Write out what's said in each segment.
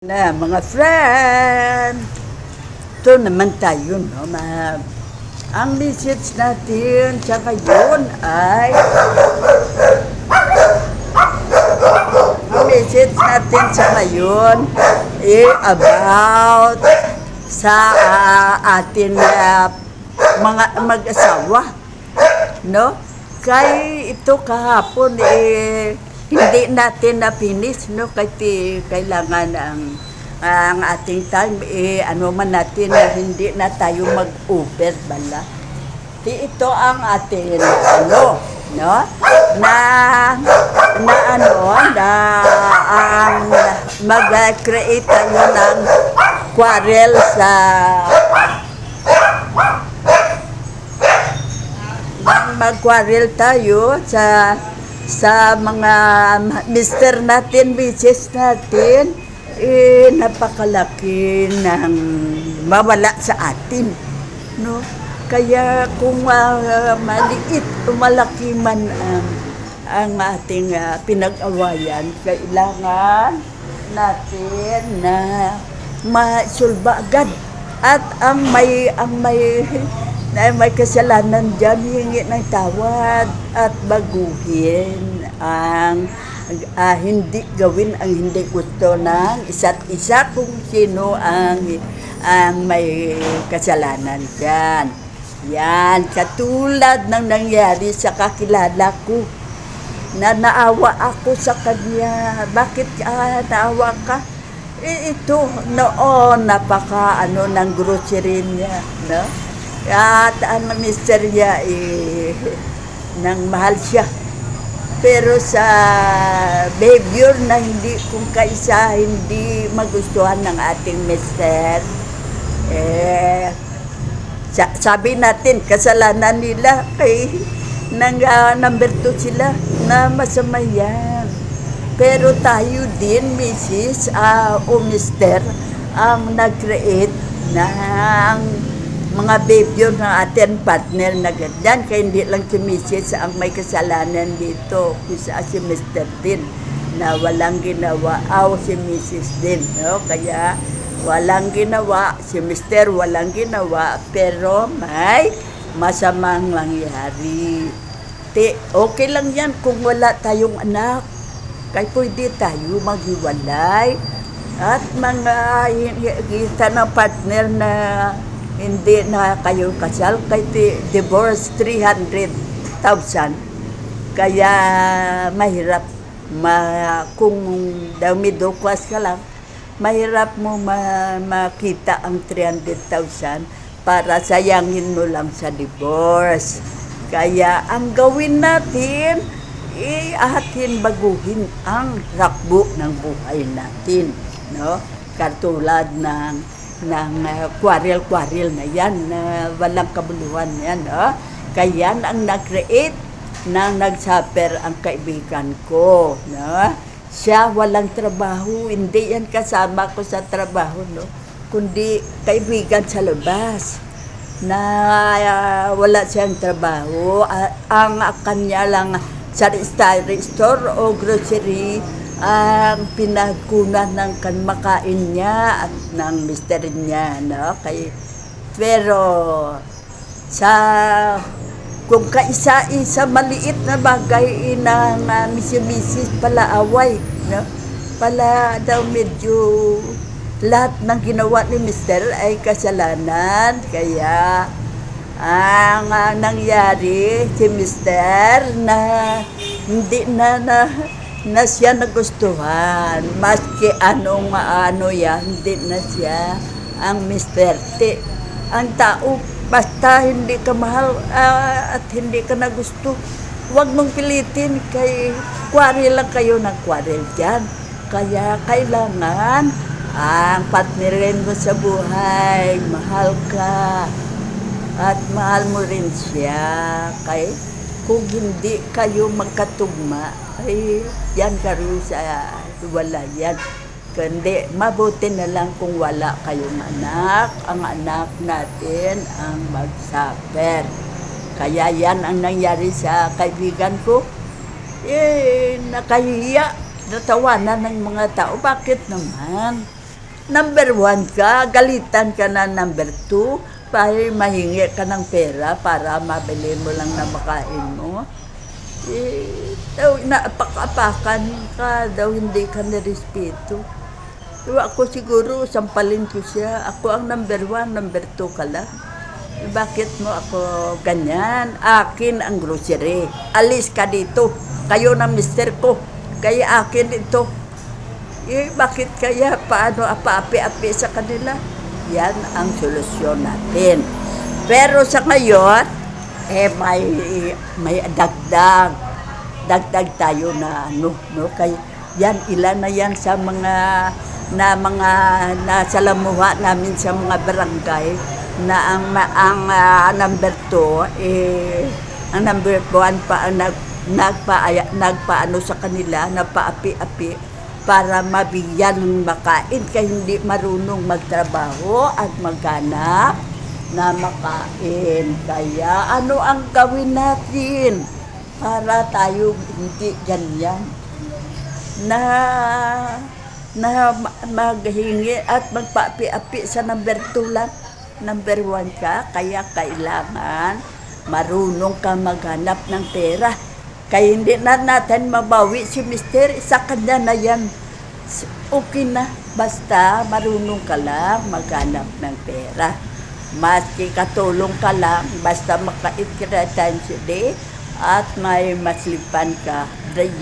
Na mga friend, ito naman tayo, no? Ang message natin sa ngayon ay ang message natin sa ngayon about sa atin mga mag-asawa, no? Kay ito kahapon hindi natin na-finish, no? Kasi kailangan ang ating time, ano man natin na hindi na tayo mag-over bala. Ito ang ating, ano, no? Na ang mag-create tayo ng quarrel mag-quarrel tayo sa mga mister natin, Mrs. natin, napakalaki ng mawala sa atin, no? Kaya kung maliit o malaki man ang ating pinag-awayan, kailangan natin na masulba agad. At ang may kasalanan dyan, hingi ng tawad at baguhin ang hindi gawin ang hindi gusto ng isa't isa kung sino ang may kasalanan dyan. Yan, katulad ng nangyari sa kakilala ko na naawa ako sa kanya. Bakit naawa ka? Ito noon napaka ng grocery niya, no? At ang mister niya nang mahal siya. Pero sa behavior na hindi kung kaisa hindi magustuhan ng ating mister, sabi natin kasalanan nila kay number 2 sila na masama yan. Pero tayo din, Mrs. O Mister, ang nag-create ng mga behavior ng ating partner na ganyan. Kaya hindi lang si Mrs. ang may kasalanan dito, kusa si Mr. din na walang ginawa, si Mrs. din, no? Kaya walang ginawa, si Mr. walang ginawa, pero may masamang nangyari. Okay lang yan kung wala tayong anak, kaya pwede tayo maghiwalay at mga kita ng partner na hindi na kayo kasal, kay divorce 300,000. Kaya mahirap kung daw middle class ka lang, mahirap mo makita ang 300,000 para sayangin mo lang sa divorce. Kaya ang gawin natin, atin baguhin ang rakbo ng buhay natin, no? Katulad ng quarrel na yan, na walang kabuluhan yan, no? Kaya ang nag-create na nag-suffer ang kaibigan ko, no? Siya walang trabaho, hindi yan kasama ko sa trabaho, no? Kundi kaibigan sa labas na wala siyang trabaho. Ang kanya lang sa store o grocery ang pinagkunan ng makain niya at ng mister niya, no? Pero kung kaisa-isa maliit na bagay ng misi-misis pala away, no? Pala daw medyo lahat ng ginawa ni mister ay kasalanan. Kaya ang nangyari si mister na hindi na siya nagustuhan, maski ano yan, hindi na siya ang mister. Ang tao, basta hindi ka mahal at hindi ka nagusto, huwag mong pilitin, kay quarrel lang kayo ng quarrel dyan. Kaya kailangan ang partnerin mo sa buhay, mahal ka at mahal mo rin siya. Kay kung hindi kayo magkatugma, ay yan karoon sa wala yan. Kundi mabuti na lang kung wala kayong anak, ang anak natin ang mag-suffer. Kaya yan ang nangyari sa kaibigan ko. Nakahiya, natawanan ng mga tao. Bakit naman? number 1 ka, galitan ka na number 2, para mahingi ka ng pera para mabili mo lang na makain mo. Naapak-apakan ka daw, hindi ka nirespeto. Ako siguro, sampalin ko siya. Ako ang number 1, number 2 ka lang. Bakit mo ako ganyan? Akin ang grocery. Alis ka dito. Kayo na mister ko. Kaya akin ito. Bakit kaya? Paano apa-api-api sa kanila? Yan ang solusyon natin. Pero sa ngayon, may dagdag. Dagdag tayo na no? Kaya yan, ilan na yan sa mga nasalamuha namin sa mga barangay na ang number 2, ang number 1 pa ang nagpaano sa kanila, napaapi-api para mabigyan ng makain kaya hindi marunong magtrabaho at maghanap na makain. Kaya ano ang gawin natin para tayo hindi ganyan na maghingi at magpaapi-api sa number 2 lang. Number 1 ka, kaya kailangan marunong ka maghanap ng pera. Kaya hindi na natin mabawi si mister, sa kanya na yan. Okay na, basta marunong ka lang maghanap ng pera. Maski katulong ka lang, basta makait ka na tansya at may maslipan ka.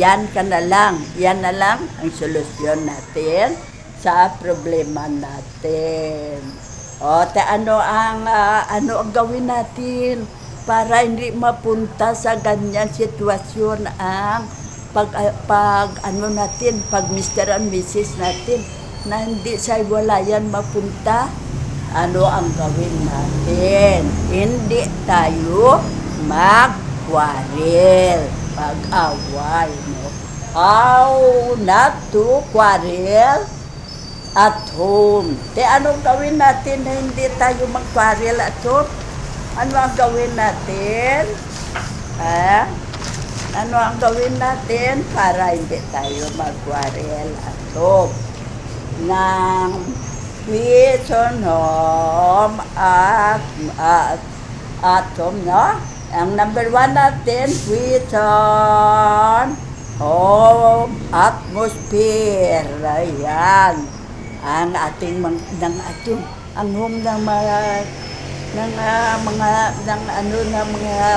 Yan ka na lang, yan na lang ang solusyon natin sa problema natin. Ano ang gawin natin para hindi mapunta sa ganyan sitwasyon ang pag Mr. and Mrs. natin na hindi sa walayan mapunta. Ano ang gawin natin? Hindi tayo mag-quarrel, pag-away, no? How not to quarrel at home. Anong gawin natin na hindi tayo mag-quarrel at home? Ano ang gawin natin? Ano ang gawin natin para hindi tayo mag-quarrel at home? Ng peace on home at home, no? Ang number 1 natin, peace on home atmosphere. Ayan. Ang ating ang home ng mga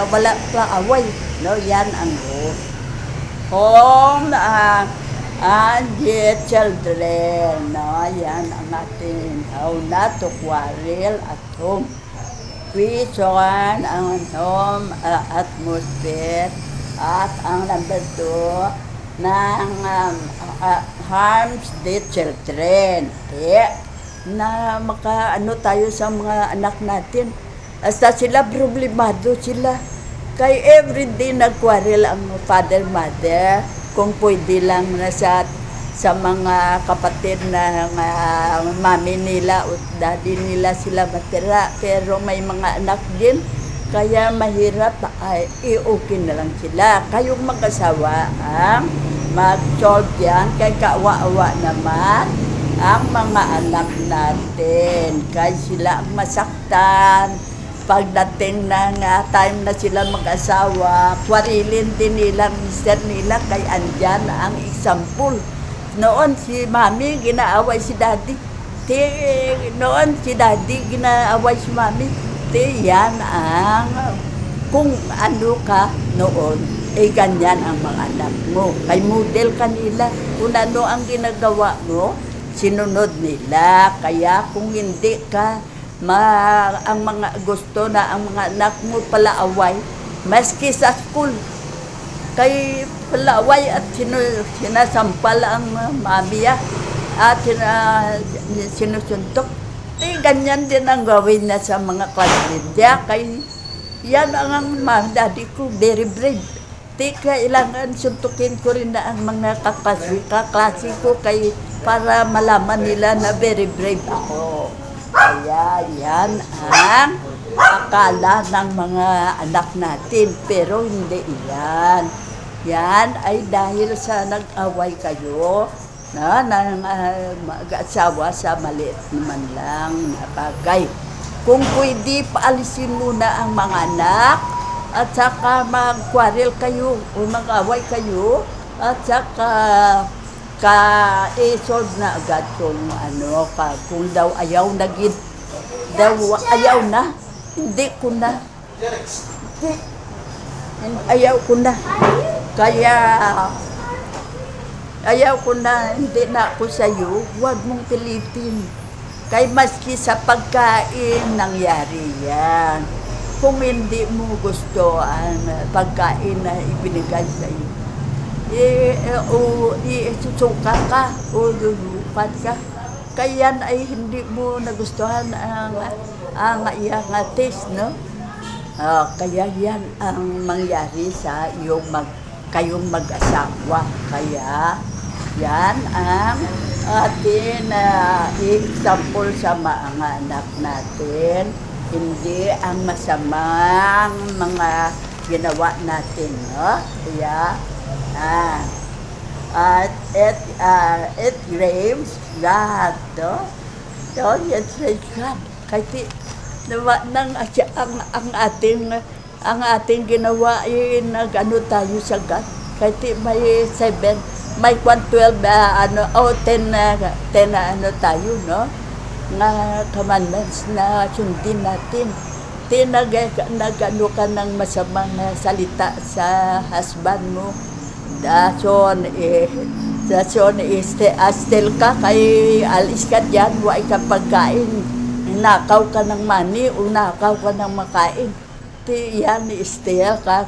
wala pa away, no? Yan ang home and the children, no? Yan ang ating how not to quarrel at home. Peace on ang home atmosphere. At ang number 2 ng harms the children. Na tayo sa mga anak natin. Hasta sila problemado sila. Kay everyday nagkwarrel ang father, mother. Kung pwede lang na sa mga kapatid na mami nila o daddy nila sila matira. Pero may mga anak din. Kaya mahirap, okay na lang sila. Kayong mag-asawa ang mag-solve yan. Kaya kaawa-awa naman ang mga anak natin. Kaya sila ang masaktan. Pagdating ng time na sila mag-asawa, kwarilin din nilang mister nila. Kaya andyan ang example. Noon si mami, ginaaway si daddy. Noon si daddy, ginaaway si mami. Yan ang kung ano ka noon, ganyan ang mga anak mo. Kay model kanila, kung ano ang ginagawa mo, sinunod nila. Kaya kung hindi ka, ang mga gusto na ang mga anak mo palaaway, maski sa school, kay palaaway at sinasampal ang mamiya at sinusuntok. Ganyan din ang gawin na sa mga klasindya. Kay yan ang daddy ko, very brave. Kailangan suntukin ko rin na ang mga kaklase ko para malaman nila na very brave ako. Kaya yan ang akala ng mga anak natin. Pero hindi yan. Yan ay dahil sa nag-away kayo. ng mag-asawa sa maliit naman lang na bagay. Kung pwede, paalisin muna ang mga anak at saka mag-quarrel kayo o mag-away kayo at saka ka-solve na agad kung kung daw ayaw na ayaw na, hindi ko na. Ayaw ko na. Kaya ayaw ko na, hindi na ako sa'yo, huwag mong pilitin. Kaya maski sa pagkain, nangyari yan. Kung hindi mo gusto ang pagkain na ibinigay sa'yo, susuka ka o lulupan ka. Kaya yan ay hindi mo nagustuhan ang iyang taste, no? Kaya yan ang mangyari sa kayong mag-asawa. Kaya yan ang atin example sa mga anak natin. Hindi ang masamang mga ginawa natin, no? Kaya it grapes God, no? So, yes, praise God. Kasi nawa nang ang ating ginawa ay nag-ano tayo sa God. Kasi may 12 10 tayo, no? Na commandments na sundin natin. Nag-ano ka ng masamang salita sa husband mo. Dason astel ka kay alis ka dyan, huwag ka pagkain. Nakaw ka ng money o nakaw ka ng makain. Yan, stay ka,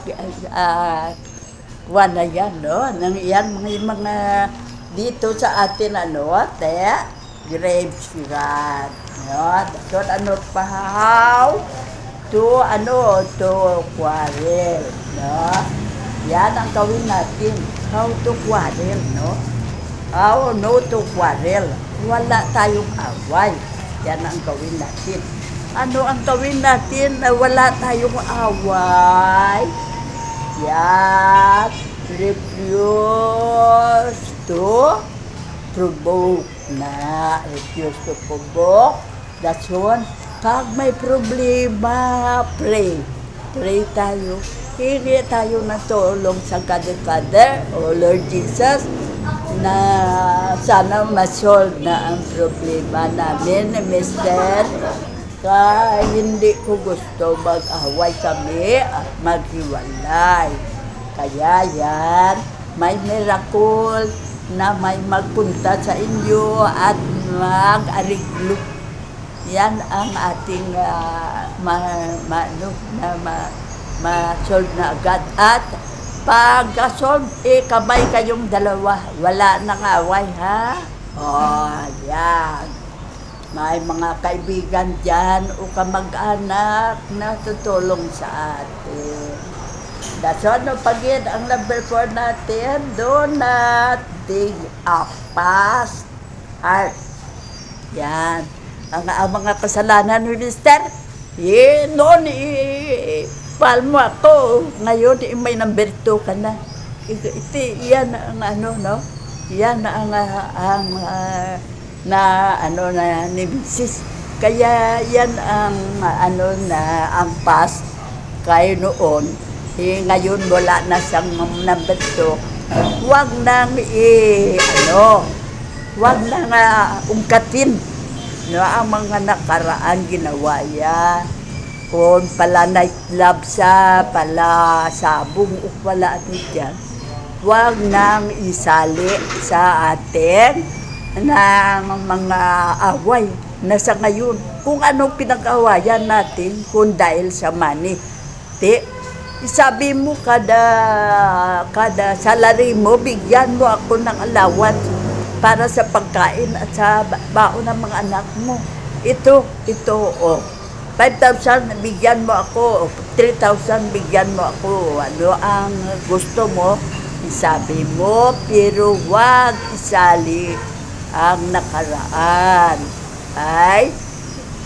na yan, no? Nang yan, mga dito sa atin, grapes God, no? So, pa, how to quarrel, no? Yan ang gawin natin, how to quarrel, no? How no to quarrel, wala tayong away. Yan ang gawin natin. Ano ang gawin natin na wala tayong away? Yan, refuse to provoke na. Refuse to provoke. That's one. Pag may problema, pray. Pray tayo. Hingi tayo ng tulong sa Father, o Lord Jesus, na sana ma-solve na ang problema namin, Mister. Kaya hindi ko gusto mag-away kami at maghiwalay. Kaya yan, may miracle na may magpunta sa inyo at mag-ariglo. Yan ang ating ma-solve na agad. At pag-solve, kamay kayong dalawa. Wala nang away, ha? Yan. May mga kaibigan dyan o kamag-anak na tutulong sa atin. That's all, pagid ang number 4 natin, do not dig a past heart. Yan. Ang mga kasalanan ni Mister, noon, palmo ako. Ngayon, may number 2 ka na. Yan ang no? Yan ang ni Mrs. Kaya yan ang ang past kayo noon. Ngayon wala na siyang number 2. Huwag nang huwag nang ungkatin, no, ang mga nakaraan ginawa yan. Kung pala nightclub pala sabong o wala dyan, huwag nang isali sa atin ng mga away na sa ngayon. Kung anong pinag-awayan natin kung dahil sa money. Sabi mo kada salary mo, bigyan mo ako ng allowance para sa pagkain at sa baon ng mga anak mo. Ito, 5,000 bigyan mo ako, 3,000 bigyan mo ako. Ano ang gusto mo? Sabi mo, pero wag isali ang nakaraan. Ay,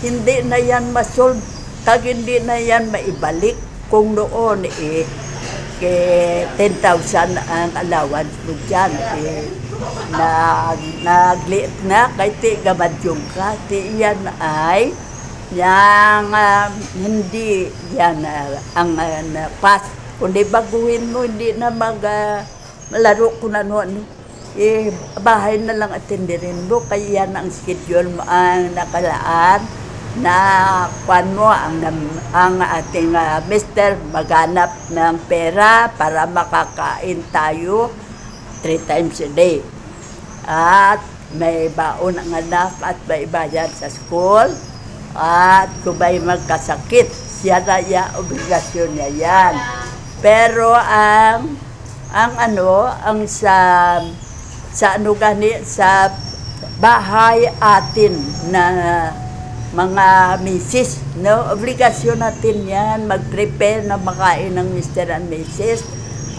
hindi na yan masolve. Kag hindi na yan maibalik. Kung noon 10,000 ang allowance mo dyan. nagliit na kay ti gamadyong ka. Ti yan ay yang hindi yan ang pas. Kundi baguhin mo, hindi na malaro ko na noon. Bahay na lang atindirin mo. Kaya yan ang schedule mo ang nakalaan na kwan mo ang ating mister maghanap ng pera para makakain tayo 3 times a day. At may baon ang anak at may bayad sa school. At kung may magkasakit, siya na obligasyon niya yan. Pero ang sa bahay atin na mga misis, no? Obligasyon natin yan, mag-prepare na makain ng Mr. and Mrs.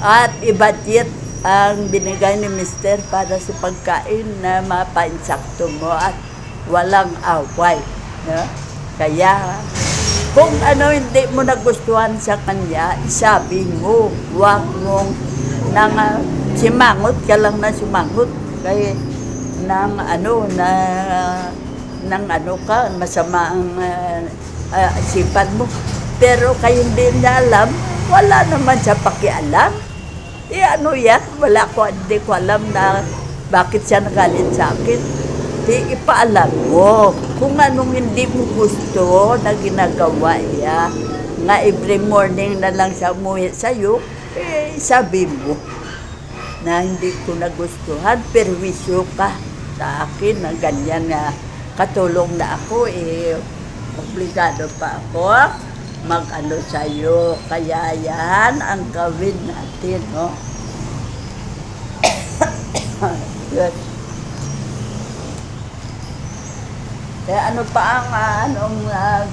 At i-budget ang binigay ni Mr. para sa pagkain na mapainsakto mo at walang away, no? Kaya, kung hindi mo nagustuhan sa kanya, isabi mo, huwag mong simangot ka lang na simangot. Kaya, masama ang isipan mo. Pero kayo hindi niya alam, wala naman siya pakialam. Hindi ko alam na bakit siya nagalit sa akin. Ipaalam mo kung anong hindi mo gusto na ginagawa niya. Nga every morning na lang siya umuwi sa'yo, sabi mo na hindi ko nagustuhan, perwisyo ka sa akin na ganyan na katulong na ako, obligado pa ako sa'yo. Kaya yan ang gawin natin, no? Yes. Kaya pa ang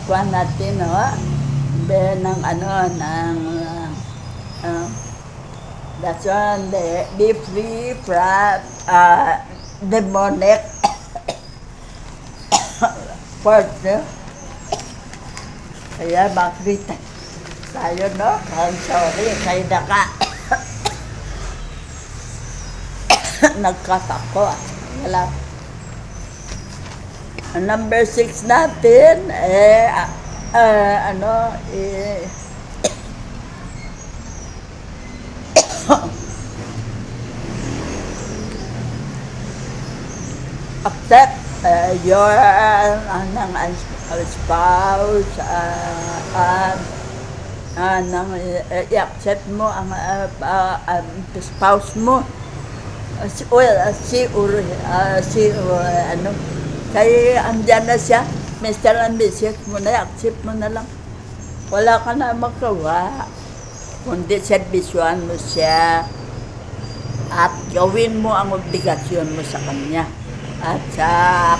kuwan natin, no? That's one, be free from demonic force, no? Kaya bakit tayo, no? I'm sorry, kaya nagkasako. Wala. Number 6 natin, accept your spouse, i-accept mo ang spouse mo. Kaya andyan na siya, Mr. and Mrs. mo na, accept mo na lang. Wala ka na magawa, kundi servisyohan mo siya at gawin mo ang obligasyon mo sa kanya. At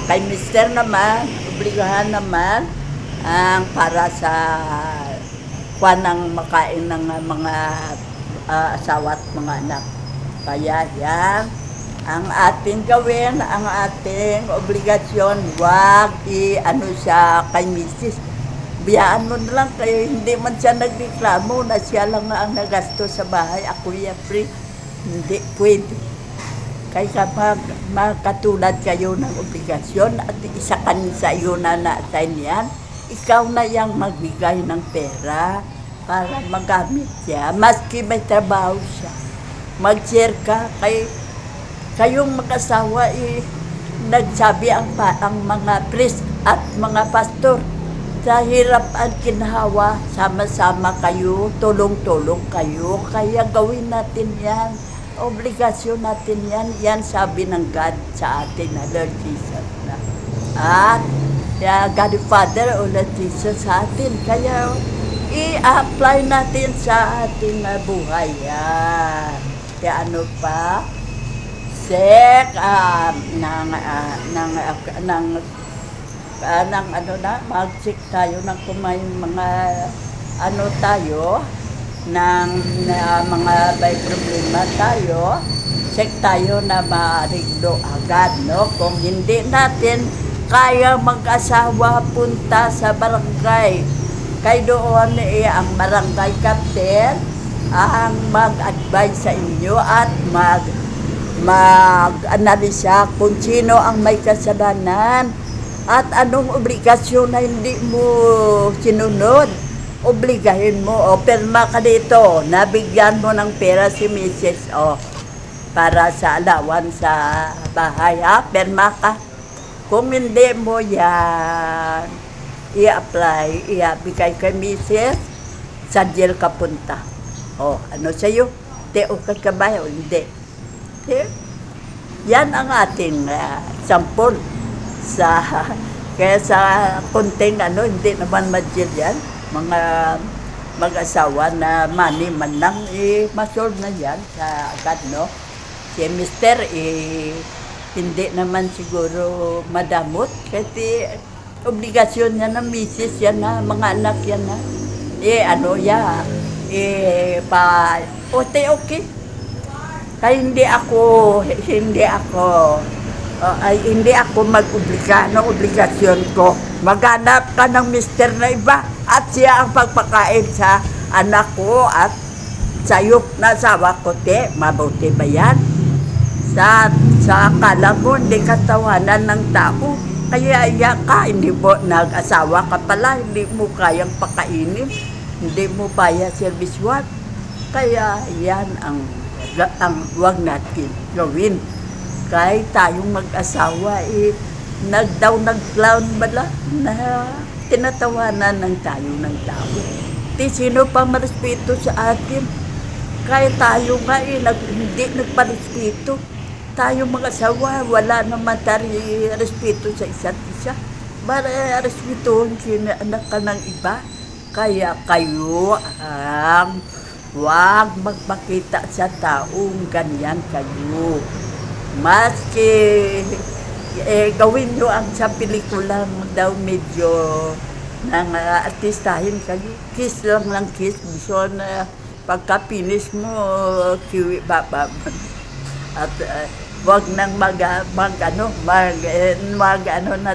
kay Mr. naman, obligahan naman ang para sa ng makain ng mga asawa at mga anak. Kaya yan ang ating gawin, ang ating obligasyon. Huwag siya kay Mrs. Biyaan mo na lang, kayo hindi man siya nagreklamo na siya lang ang nagasto sa bahay, ako free. Hindi pwede. Kaya magkatulad kayo ng obligasyon at isa sa iyo na na-assign yan, ikaw na yung magbigay ng pera para magamit siya. Maski may trabaho siya, mag-share ka. Kayong mag-asawa, nagsabi ang mga priest at mga pastor, sa hirap at kinhawa, sama-sama kayo, tulong-tulong kayo. Kaya gawin natin yan. Obligasyon natin yan. Yan sabi ng God sa atin na Lord Jesus. At God the Father o Lord Jesus sa atin. Kaya i-apply natin sa ating buhay. Yan. Kaya pa? Mag-check tayo ng kung may mga tayo ng mga may problema tayo, check tayo na ma-ariglo agad, no? Kung hindi natin kaya mag-asawa, punta sa barangay. Kaya doon ang barangay captain ang mag-advise sa inyo at mag-analisa kung sino ang may kasalanan at anong obligasyon na hindi mo sinunod. Obligahin mo, perma ka dito, nabigyan mo ng pera si Mrs. Para sa alawan sa bahay, perma ka. Kung hindi mo yan i-apply, i-bigay kay Mrs., sa jail ka punta. Ano sa'yo? Okay ka ba o hindi? Yan ang ating sampol. Kaya sa konting hindi naman ma-jail yan. Mga mag-asawa na money man lang, masolve na yan sa agad, no? Si Mr. Hindi naman siguro madamot kasi obligasyon niya ng misis yan na, mga anak yan na. Okay. Kaya hindi ako mag-obliga ng obligasyon ko. Maghanap ka ng mister na iba at siya ang pagpakain sa anak ko at sa'yo na asawa ko, mabuti ba yan? Sa akala mo, hindi katawanan ng tao. Kaya hindi mo nag-asawa ka pala, hindi mo kayang pakainin, hindi mo bayad service work. Kaya yan ang wag natin gawin. Kahit tayong mag-asawa, nagclown bala na tinatawanan ng tayo ng tao. Sino pa marespeto sa atin? Kahit tayo nga hindi nagparespeto. Tayo mga asawa, wala naman tayo respeto sa isa't isa. Para respetuhin anak ka ng iba. Kaya kayo ang huwag magpakita sa taong ganyan kayo. Maski gawin nyo ang sa pelikula daw medyo nang artistahin kayo. Kiss lang kiss. So na pagka-finish mo, kiwi baba. At wag nang mag na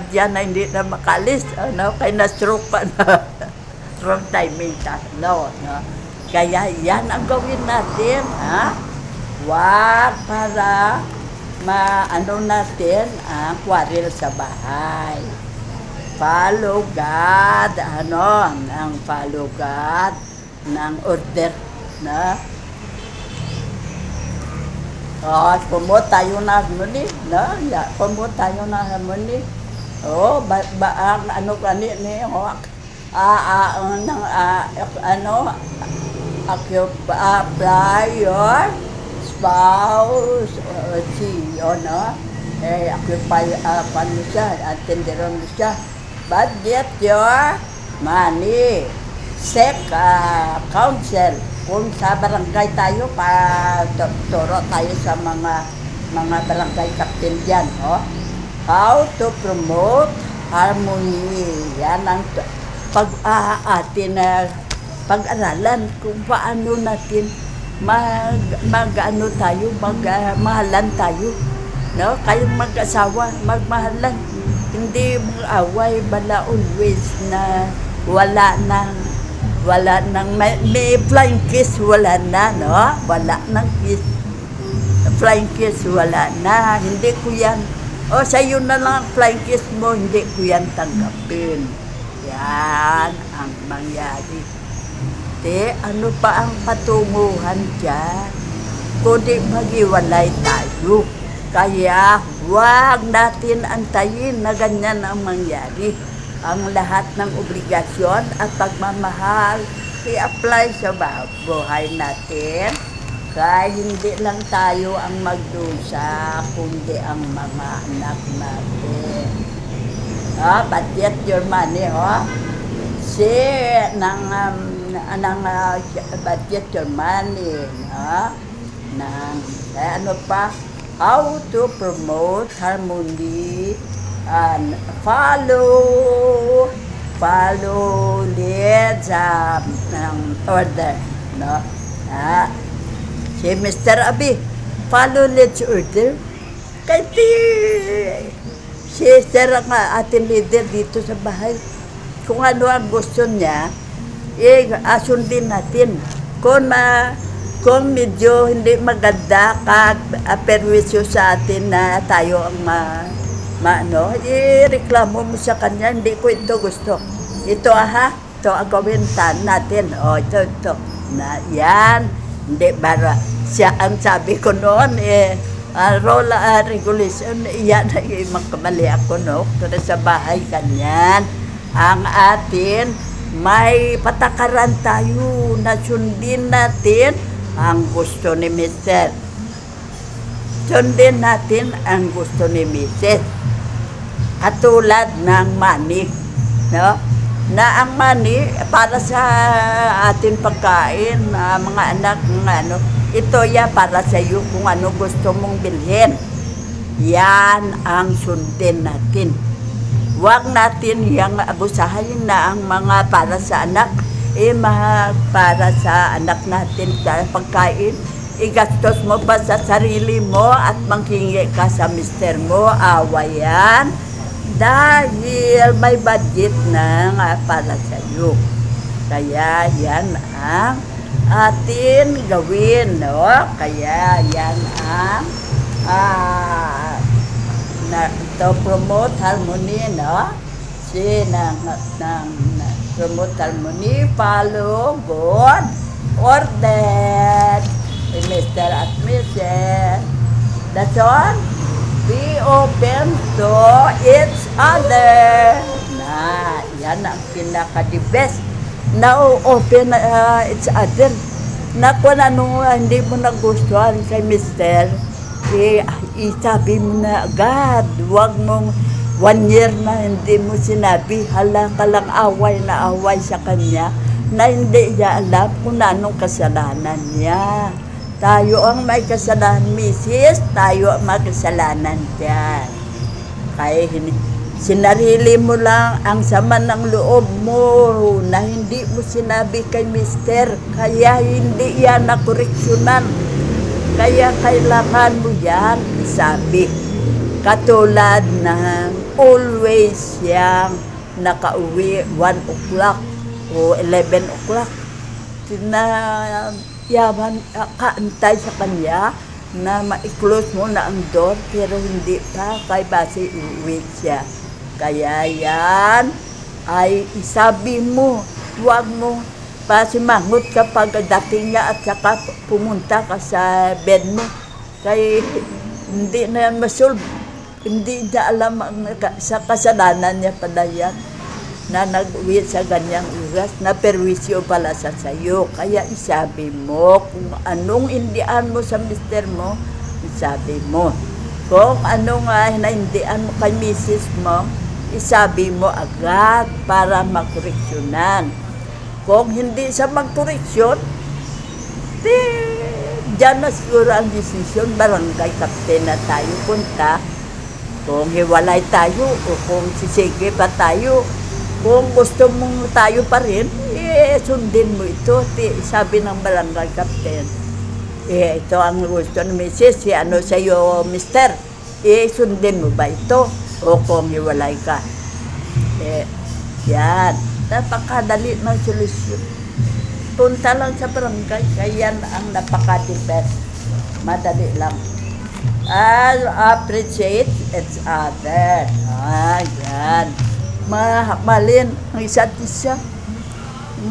diyan na hindi na makalis, kaya na-stroke pa na. Wrong timing no. Kaya yan ang gawin natin, wag para natin ang quarrel sa bahay. Follow God, ang follow God ng order na. Promote tayo na harmony, no? Promote tayo na harmony. Apply your spouse, occupy, atenderon siya. Budget your money. Seek counsel. Kung sa barangay tayo, turo tayo sa mga barangay captain dyan, how to promote harmony. Yan ang pag-aralan kung paano natin magmahalan tayo. No? Kayong mag-asawa, magmahalan. Hindi mag-away, bala always na wala nang may flying kiss, wala na, no? Wala nang kiss. Flying kiss, wala na. Hindi ko yan. Sa'yo na lang ang flying kiss mo, hindi ko yan tanggapin. Yan ang mangyari. Ano pa ang patunguhan dyan? Kundi maghiwalay tayo. Kaya huwag natin antayin na ganyan ang mangyari. Ang lahat ng obligasyon at pagmamahal i-apply sa buhay natin. Kaya hindi lang tayo ang magdusa, kundi ang mga anak natin. Budget your money, budget your money, how to promote harmony and follow leads order, no? Si Mr. Abi, follow leads order. Kasi si Sir ang ating leader dito sa bahay. Kung ano ang gusto niya, sundin natin. Kung kung medyo hindi maganda perwisyo sa atin na tayo ang ireklamo mo sa kanya, hindi ko ito gusto. Ito ito ang gawin natin. Ito. Yan. Hindi, para siya ang sabi ko noon, regulation, yan ay magkamali ako, no? Pero sa bahay kanyan, ang atin, may patakaran tayo na sundin natin ang gusto ni Mr. Sundin natin ang gusto ni Mrs. Katulad ng money, no? Na ang money para sa ating pagkain, mga anak, ito para sa iyo kung ano gusto mong bilhin. Yan ang sundin natin. Huwag natin yang abusahin na ang mga para sa anak, para sa anak natin sa pagkain, igastos mo pa sa sarili mo at manghingi ka sa mister mo, awayan. Dahil may budget na para sa iyo. Kaya yan ang atin gawin, no? Kaya yan ang to promote harmony, no? Promote harmony, follow God order, Mr. at Mrs. That's all. Be open to each other. Yan ang pinaka-the best. Now, open each other. Na kung ano hindi mo nagustuhan kay Mr., isabi mo na agad. Huwag mong 1 year na hindi mo sinabi. Hala ka lang away na away sa kanya na hindi niya alam kung anong kasalanan niya. Tayo ang may kasalanan, Mrs. Tayo ang may kasalanan dyan. Kaya sinarili mo lang ang sama ng loob mo na hindi mo sinabi kay Mr. Kaya hindi yan nakoreksyonan. Kaya kailangan mo yan isabi. Katulad ng always yang nakauwi 1 o'clock o 11 o'clock. Kaantay sa kanya na ma-close mo na ang door pero hindi pa kay base uwi siya. Kaya yan ay isabi mo, huwag mo pasimangot kapag dating niya at saka pumunta ka sa bed mo. Kaya hindi na yan masolve. Hindi niya alam sa kasalanan niya pala yan na nag-uwi sa ganyang oras, na perwisyo pala sa sayo. Kaya isabi mo, kung anong hindian mo sa mister mo, isabi mo. Kung anong hinahindian mo kay misis mo, isabi mo agad para makoreksyonan. Kung hindi sa magkoreksyon, dyan na siguro ang desisyon, barangay captain na tayo punta. Kung hiwalay tayo o kung sisige pa tayo, kung gusto mong tayo pa rin, sundin mo ito. Sabi ng barangay captain, ito ang gusto ng misis, ano sa'yo, mister, sundin mo ba ito? O kung hiwalay ka. Yan, napakadali ng solusyon. Punta lang sa barangay, kaya yan ang napaka-depend. Madali lang. I'll appreciate each other. Yan. Mahalin ang isa't isa.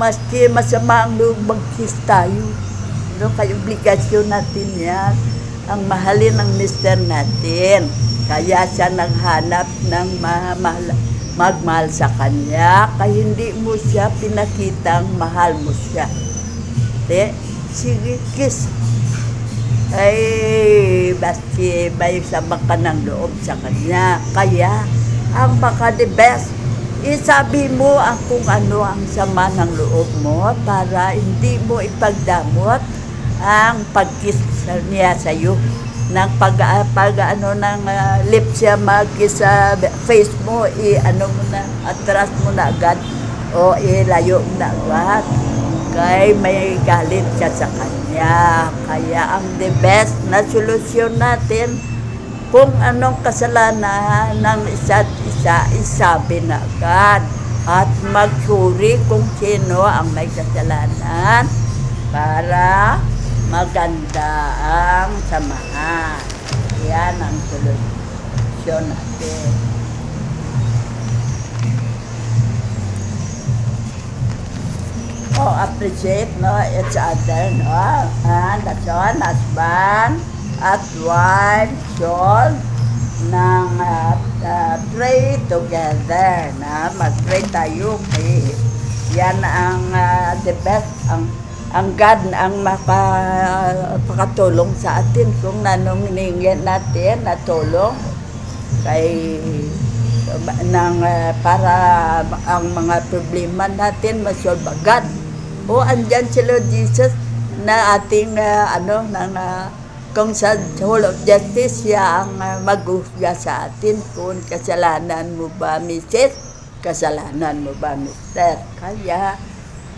Maski masama ang loob, mag-kiss tayo. Kaya obligasyon natin yan. Ang mahalin ng mister natin. Kaya siya naghanap ng magmahal sa kanya. Kaya hindi mo siya pinakitang mahal mo siya. Sige, kiss. Basti may sama ka ng loob sa kanya. Kaya, ang baka the best, isabi mo kung ano ang sama ng loob mo para hindi mo ipagdamot ang pag-kiss niya sa'yo. Nang ng lips siya mag-kiss sa face mo, mo na, atras mo na agad o ilayo mo na agad. Kaya may galit siya sa kanya. Kaya ang the best na solusyon natin, kung anong kasalanan ng isa't isa, isabi na agad. At magsuri kung sino ang may kasalanan para maganda ang samahan. Yan ang solusyon natin. Appreciate each other, and that's all, husband at wife should pray together, mag-pray tayo. Yan ang the best, ang God ang makatulong sa atin kung nanungingin natin na tulong kay para ang mga problema natin masolve agad. Andyan si Lord Jesus na ating kung sa whole of justice siya ang maghusga sa atin kung kasalanan mo ba, Mrs., kasalanan mo ba, Mr. Kaya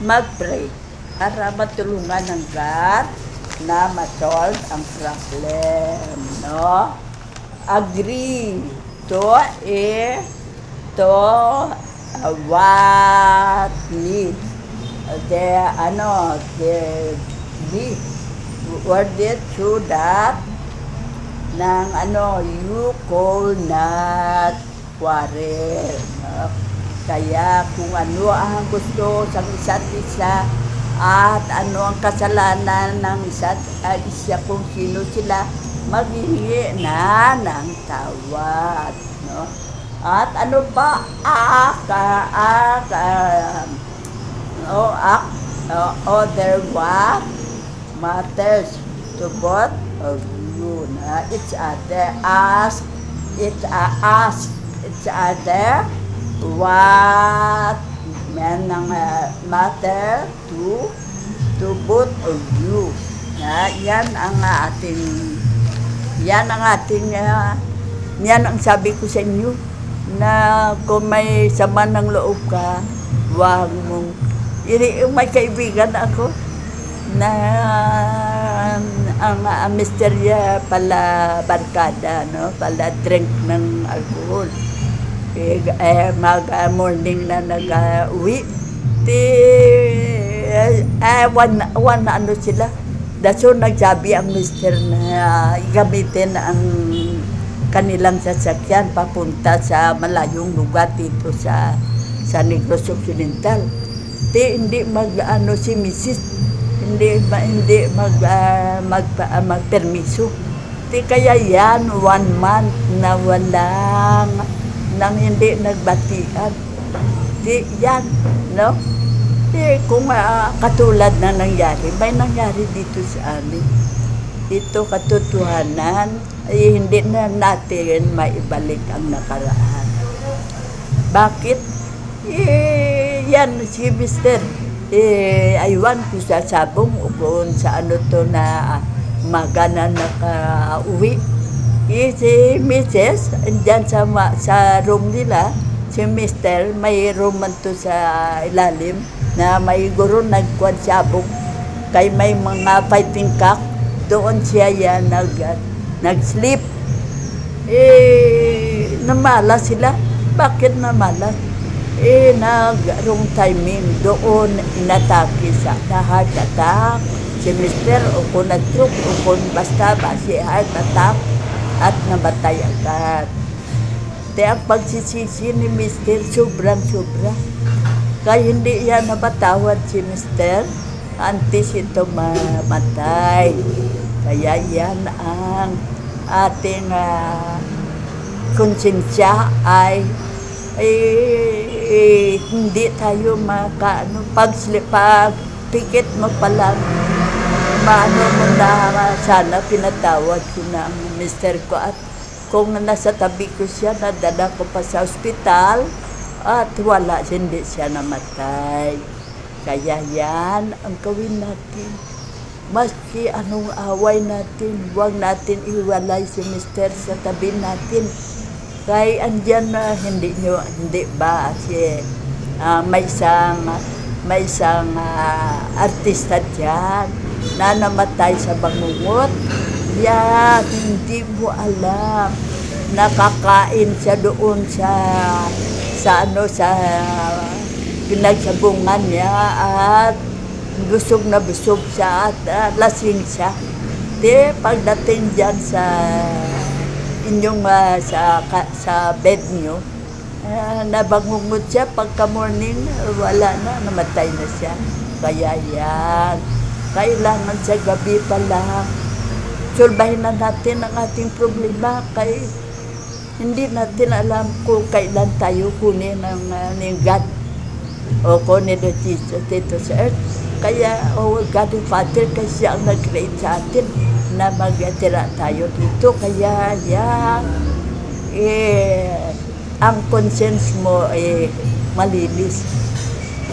mag-pray para matulungan ng God na ma-solve ang problem, Agree to what need be worded to that you call not quarrel. Kaya kung ano ang gusto sa isa't isa at ano ang kasalanan ng isa't isa, kung sino sila, maghihingi na ng tawad, At ano pa? Other what matters to both of you, each other. Ask each other what matter to both of you. Yan ang sabi ko sa inyo, na kung may sama ng loob ka, wag mong may kaibigan ako na ang misterya pala barkada, pala drink ng alcohol. Morning na nag-uwi, one sila. Daso nagsabi ang mister na gamitin ang kanilang sasakyan papunta sa malayong lugar dito sa Negros Occidental. Hindi si Mrs. hindi magpermiso. Kaya yan 1 month na walang nang hindi nagbatian. Yan, kung katulad na nangyari, may nangyari dito sa amin. Ito katotohanan, hindi na natin maibalik ang nakaraan. Bakit? Yan si Mr. Aywan ko sa sabong kung sa na magana nakauwi. Si Mrs. Andyan sa room nila, si Mr. may room man to sa ilalim na may guro nagkuhan sabong. Kay may mga fighting cock, doon siya yan nag-sleep. Namala sila. Bakit namala? Nag-wrong timing. Doon inatake sa heart attack. Si Mr. o kung na-stroke o kung basta si heart attack at namatay agad. Kaya ang pagsisisi ni Mr. sobrang-sobra. Kaya hindi yan napatawad si Mr. Antes ito mamatay. Kaya yan ang ating konsensya ay hindi tayo pag pikit mo palang mo na sana pinatawad ko na ang mister ko, at kung nasa tabi ko siya, nadala ko pa sa ospital at hindi siya namatay. Kaya yan ang gawin natin. Maski anong away natin, huwag natin iwalay si mister sa tabi natin. Kaya andyan na hindi ba si may isang artista dyan na namatay sa bangungot. Yan, hindi mo alam. Nakakain siya doon sa pinagsabungan niya at busog na busog siya at lasing siya. Di pagdating dyan sa inyong sa bed niyo, nabangungot siya pagka morning, wala na, namatay na siya. Kaya yan, kailangan sa gabi pa lang sulbahin na natin ang ating problema kay hindi natin alam kung kailan tayo kunin ng God o kunin ng Jesus dito sa earth. Kaya, God the Father, kasi ang nag-create sa atin na mag-atira tayo dito. Kaya, yan, ang conscience mo malinis.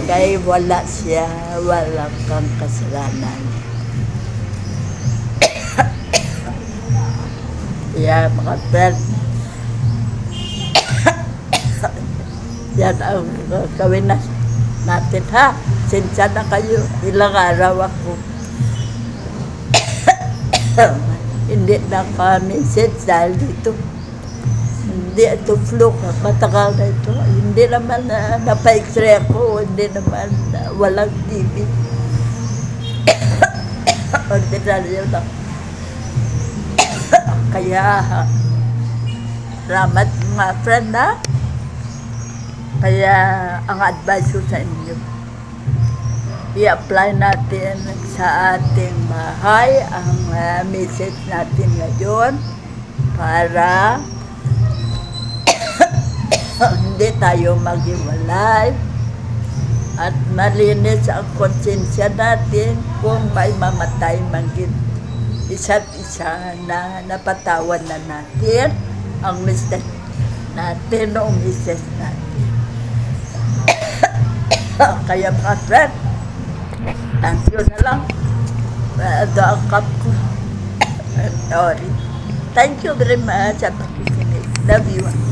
Kaya wala siya, walang kang kasalanan. Kaya, mga friends, yan ang gawin natin, ha? Sinsya na kayo, ilang araw ako. Hindi na kami-sense dahil dito. Hindi ito flu, matagal na ito. Hindi naman napa-x-ray ako, hindi naman walang TV. Ordinaryo lang. Kaya, salamat mga friend, ha? Kaya, ang advice ko sa inyo, i-apply natin sa ating bahay ang message natin ngayon para hindi tayo maghiwalay at malinis ang konsensya natin kung may mamatay manggit isa't isa na napatawan na natin ang mistake natin o mistake natin. Kaya mga friend, thank you na lang. Doang cup ko. Sorry. Thank you very much at pakikinig. Love you.